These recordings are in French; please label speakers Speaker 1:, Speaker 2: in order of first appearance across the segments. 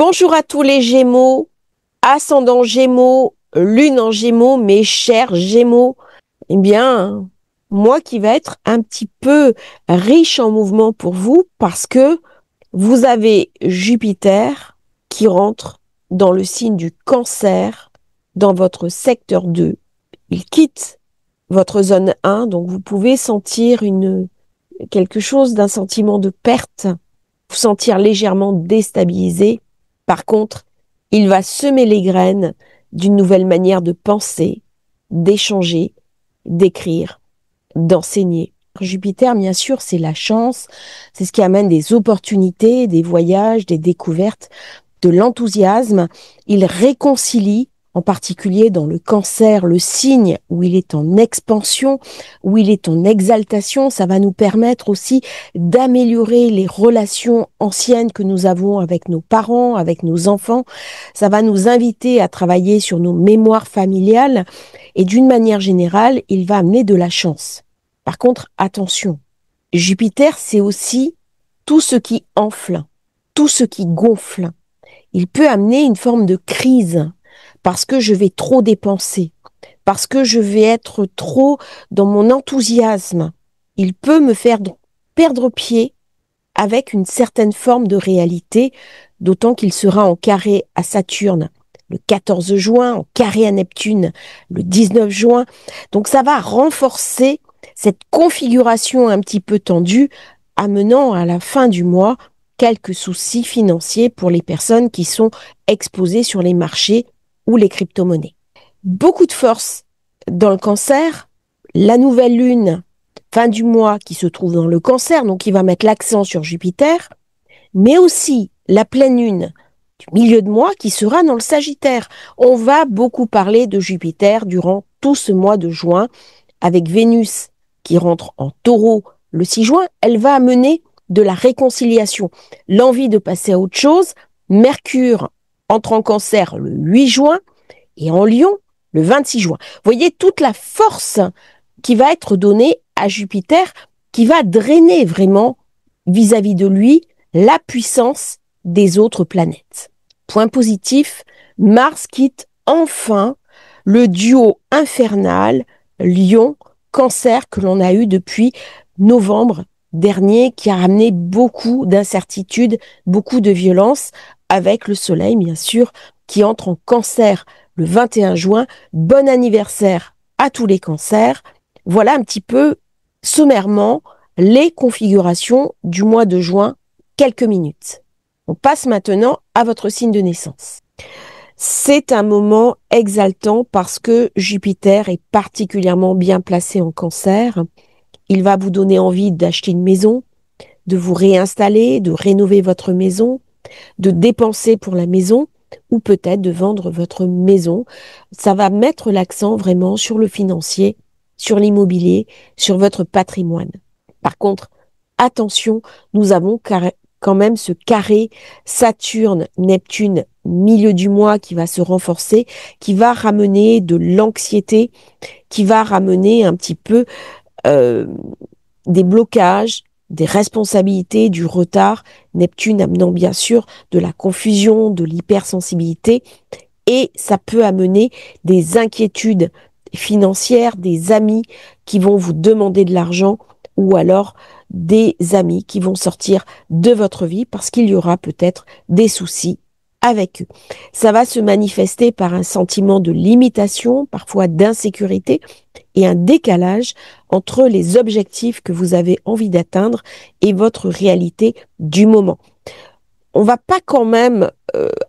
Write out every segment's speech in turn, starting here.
Speaker 1: Bonjour à tous les Gémeaux, ascendant Gémeaux, lune en Gémeaux, mes chers Gémeaux. Eh bien, moi qui va être un petit peu riche en mouvement pour vous parce que vous avez Jupiter qui rentre dans le signe du Cancer, dans votre secteur 2. Il quitte votre zone 1, donc vous pouvez sentir quelque chose d'un sentiment de perte, vous sentir légèrement déstabilisé. Par contre, il va semer les graines d'une nouvelle manière de penser, d'échanger, d'écrire, d'enseigner. Jupiter, bien sûr, c'est la chance, c'est ce qui amène des opportunités, des voyages, des découvertes, de l'enthousiasme. Il réconcilie, en particulier dans le Cancer, le signe où il est en expansion, où il est en exaltation. Ça va nous permettre aussi d'améliorer les relations anciennes que nous avons avec nos parents, avec nos enfants. Ça va nous inviter à travailler sur nos mémoires familiales et d'une manière générale, il va amener de la chance. Par contre, attention, Jupiter, c'est aussi tout ce qui enfle, tout ce qui gonfle. Il peut amener une forme de crise parce que je vais trop dépenser, parce que je vais être trop dans mon enthousiasme. Il peut me faire perdre pied avec une certaine forme de réalité, d'autant qu'il sera en carré à Saturne le 14 juin, en carré à Neptune le 19 juin. Donc ça va renforcer cette configuration un petit peu tendue, amenant à la fin du mois quelques soucis financiers pour les personnes qui sont exposées sur les marchés ou les crypto-monnaies. Beaucoup de force dans le Cancer, la nouvelle lune, fin du mois, qui se trouve dans le Cancer, donc qui va mettre l'accent sur Jupiter, mais aussi la pleine lune du milieu de mois qui sera dans le Sagittaire. On va beaucoup parler de Jupiter durant tout ce mois de juin, avec Vénus qui rentre en Taureau le 6 juin, elle va amener de la réconciliation, l'envie de passer à autre chose. Mercure entre en Cancer le 8 juin et en Lion le 26 juin. Vous voyez toute la force qui va être donnée à Jupiter, qui va drainer vraiment vis-à-vis de lui la puissance des autres planètes. Point positif, Mars quitte enfin le duo infernal Lion-Cancer que l'on a eu depuis novembre dernier, qui a amené beaucoup d'incertitudes, beaucoup de violence, avec le Soleil, bien sûr, qui entre en Cancer le 21 juin. Bon anniversaire à tous les cancers. Voilà un petit peu sommairement les configurations du mois de juin, quelques minutes. On passe maintenant à votre signe de naissance. C'est un moment exaltant parce que Jupiter est particulièrement bien placé en Cancer. Il va vous donner envie d'acheter une maison, de vous réinstaller, de rénover votre maison, de dépenser pour la maison ou peut-être de vendre votre maison. Ça va mettre l'accent vraiment sur le financier, sur l'immobilier, sur votre patrimoine. Par contre, attention, nous avons quand même ce carré Saturne-Neptune milieu du mois qui va se renforcer, qui va ramener de l'anxiété, qui va ramener un petit peu des blocages, des responsabilités, du retard. Neptune amenant bien sûr de la confusion, de l'hypersensibilité, et ça peut amener des inquiétudes financières, des amis qui vont vous demander de l'argent, ou alors des amis qui vont sortir de votre vie parce qu'il y aura peut-être des soucis avec eux. Ça va se manifester par un sentiment de limitation, parfois d'insécurité, et un décalage entre les objectifs que vous avez envie d'atteindre et votre réalité du moment. On va pas quand même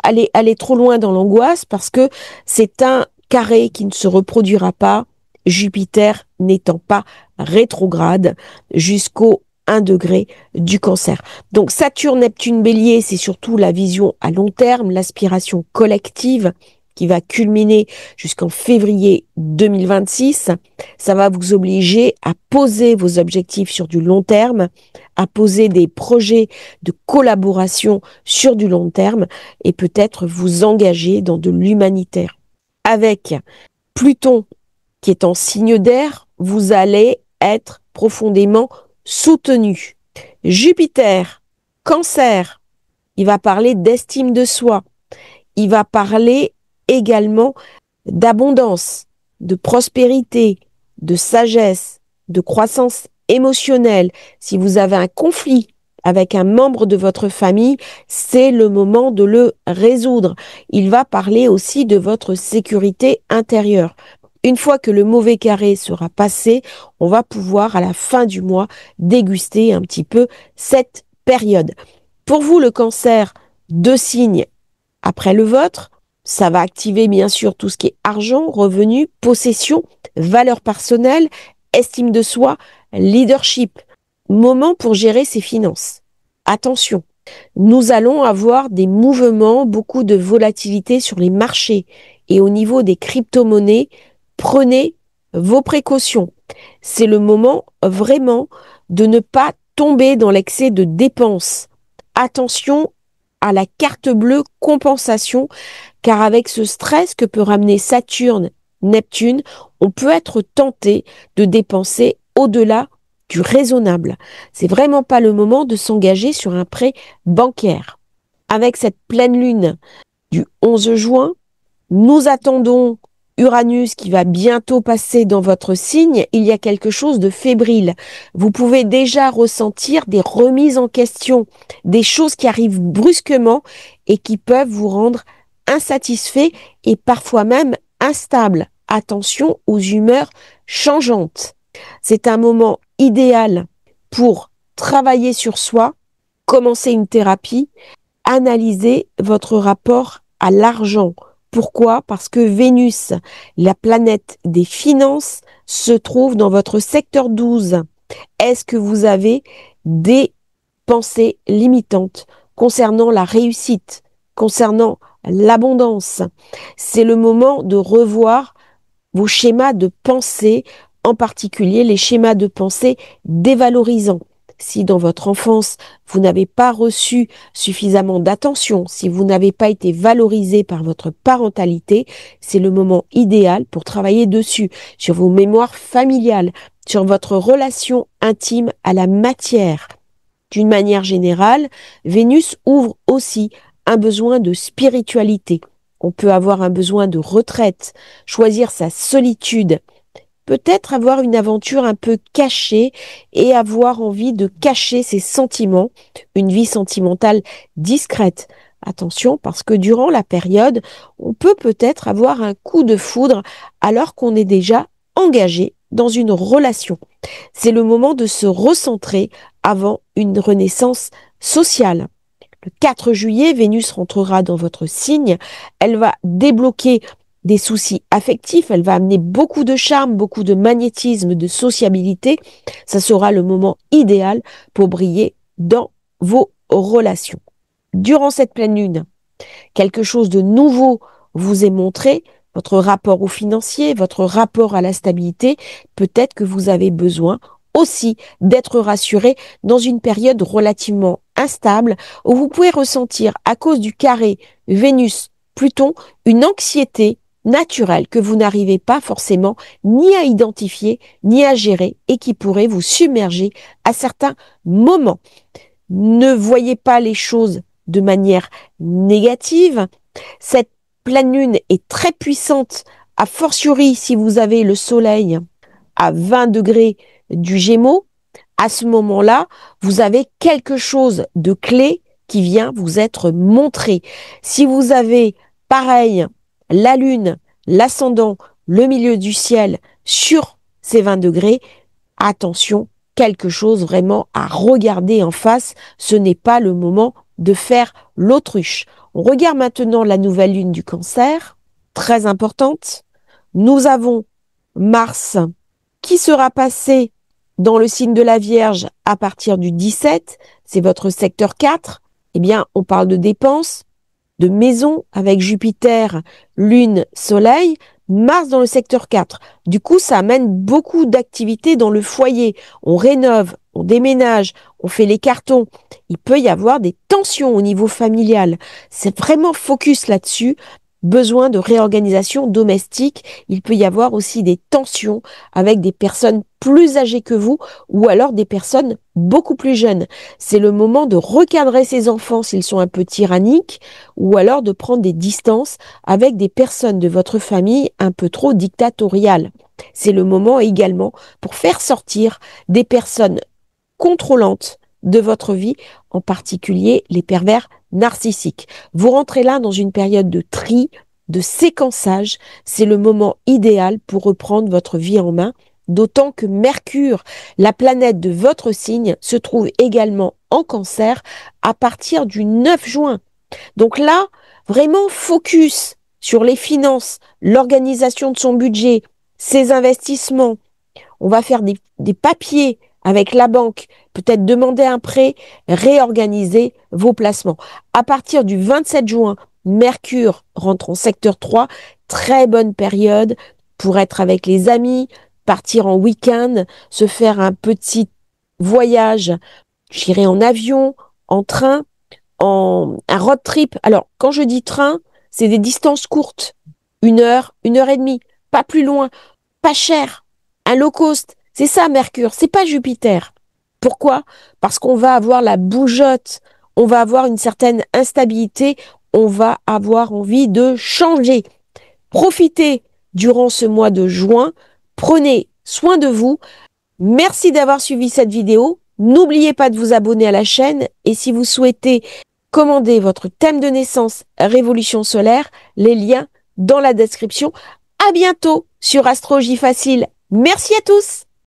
Speaker 1: aller trop loin dans l'angoisse parce que c'est un carré qui ne se reproduira pas, Jupiter n'étant pas rétrograde jusqu'au 1 degré du Cancer. Donc Saturne, Neptune, Bélier, c'est surtout la vision à long terme, l'aspiration collective qui va culminer jusqu'en février 2026. Ça va vous obliger à poser vos objectifs sur du long terme, à poser des projets de collaboration sur du long terme et peut-être vous engager dans de l'humanitaire. Avec Pluton qui est en signe d'air, vous allez être profondément soutenu. Jupiter, Cancer, il va parler d'estime de soi, il va parler également d'abondance, de prospérité, de sagesse, de croissance émotionnelle. Si vous avez un conflit avec un membre de votre famille, c'est le moment de le résoudre. Il va parler aussi de votre sécurité intérieure. Une fois que le mauvais carré sera passé, on va pouvoir à la fin du mois déguster un petit peu cette période. Pour vous, le cancer, 2 signes après le vôtre, ça va activer bien sûr tout ce qui est argent, revenus, possession, valeur personnelle, estime de soi, leadership. Moment pour gérer ses finances. Attention, nous allons avoir des mouvements, beaucoup de volatilité sur les marchés et au niveau des crypto-monnaies. Prenez vos précautions. C'est le moment vraiment de ne pas tomber dans l'excès de dépenses. Attention à la carte bleue compensation, car avec ce stress que peut ramener Saturne, Neptune, on peut être tenté de dépenser au-delà du raisonnable. C'est vraiment pas le moment de s'engager sur un prêt bancaire. Avec cette pleine lune du 11 juin, nous attendons Uranus qui va bientôt passer dans votre signe. Il y a quelque chose de fébrile. Vous pouvez déjà ressentir des remises en question, des choses qui arrivent brusquement et qui peuvent vous rendre insatisfait et parfois même instable. Attention aux humeurs changeantes. C'est un moment idéal pour travailler sur soi, commencer une thérapie, analyser votre rapport à l'argent. Pourquoi? Parce que Vénus, la planète des finances, se trouve dans votre secteur 12. Est-ce que vous avez des pensées limitantes concernant la réussite, concernant l'abondance? C'est le moment de revoir vos schémas de pensée, en particulier les schémas de pensée dévalorisants. Si dans votre enfance, vous n'avez pas reçu suffisamment d'attention, si vous n'avez pas été valorisé par votre parentalité, c'est le moment idéal pour travailler dessus, sur vos mémoires familiales, sur votre relation intime à la matière. D'une manière générale, Vénus ouvre aussi un besoin de spiritualité. On peut avoir un besoin de retraite, choisir sa solitude, peut-être avoir une aventure un peu cachée et avoir envie de cacher ses sentiments, une vie sentimentale discrète. Attention, parce que durant la période, on peut peut-être avoir un coup de foudre alors qu'on est déjà engagé dans une relation. C'est le moment de se recentrer avant une renaissance sociale. Le 4 juillet, Vénus rentrera dans votre signe. Elle va débloquer des soucis affectifs. Elle va amener beaucoup de charme, beaucoup de magnétisme, de sociabilité. Ça sera le moment idéal pour briller dans vos relations. Durant cette pleine lune, quelque chose de nouveau vous est montré, votre rapport au financier, votre rapport à la stabilité. Peut-être que vous avez besoin aussi d'être rassuré dans une période relativement instable où vous pouvez ressentir à cause du carré Vénus-Pluton une anxiété naturelle que vous n'arrivez pas forcément ni à identifier ni à gérer et qui pourrait vous submerger à certains moments. Ne voyez pas les choses de manière négative. Cette pleine lune est très puissante, a fortiori si vous avez le soleil à 20 degrés du Gémeaux. À ce moment-là, vous avez quelque chose de clé qui vient vous être montré. Si vous avez, pareil, la lune, l'ascendant, le milieu du ciel sur ces 20 degrés, attention, quelque chose vraiment à regarder en face. Ce n'est pas le moment de faire l'autruche. On regarde maintenant la nouvelle lune du Cancer, très importante. Nous avons Mars qui sera passé dans le signe de la Vierge à partir du 17, c'est votre secteur 4. Eh bien, on parle de dépenses, de maison avec Jupiter, Lune, Soleil, Mars dans le secteur 4. Du coup, ça amène beaucoup d'activités dans le foyer. On rénove, on déménage, on fait les cartons. Il peut y avoir des tensions au niveau familial. C'est vraiment focus là-dessus. besoin de réorganisation domestique. Il peut y avoir aussi des tensions avec des personnes plus âgées que vous ou alors des personnes beaucoup plus jeunes. C'est le moment de recadrer ses enfants s'ils sont un peu tyranniques ou alors de prendre des distances avec des personnes de votre famille un peu trop dictatoriales. C'est le moment également pour faire sortir des personnes contrôlantes de votre vie, en particulier les pervers narcissiques. Vous rentrez là dans une période de tri, de séquençage. C'est le moment idéal pour reprendre votre vie en main, d'autant que Mercure, la planète de votre signe, se trouve également en Cancer à partir du 9 juin. Donc là, vraiment focus sur les finances, l'organisation de son budget, ses investissements. On va faire des papiers avec la banque, peut-être demander un prêt, réorganiser vos placements. À partir du 27 juin, Mercure rentre en secteur 3, très bonne période pour être avec les amis, partir en week-end, se faire un petit voyage, j'irai en avion, en train, un road trip. Alors, quand je dis train, c'est des distances courtes, 1 heure et demie, pas plus loin, pas cher, un low cost. C'est ça, Mercure, c'est pas Jupiter. Pourquoi? Parce qu'on va avoir la bougeotte, on va avoir une certaine instabilité, on va avoir envie de changer. Profitez durant ce mois de juin, prenez soin de vous. Merci d'avoir suivi cette vidéo. N'oubliez pas de vous abonner à la chaîne et si vous souhaitez commander votre thème de naissance Révolution solaire, les liens dans la description. À bientôt sur Astrologie Facile. Merci à tous.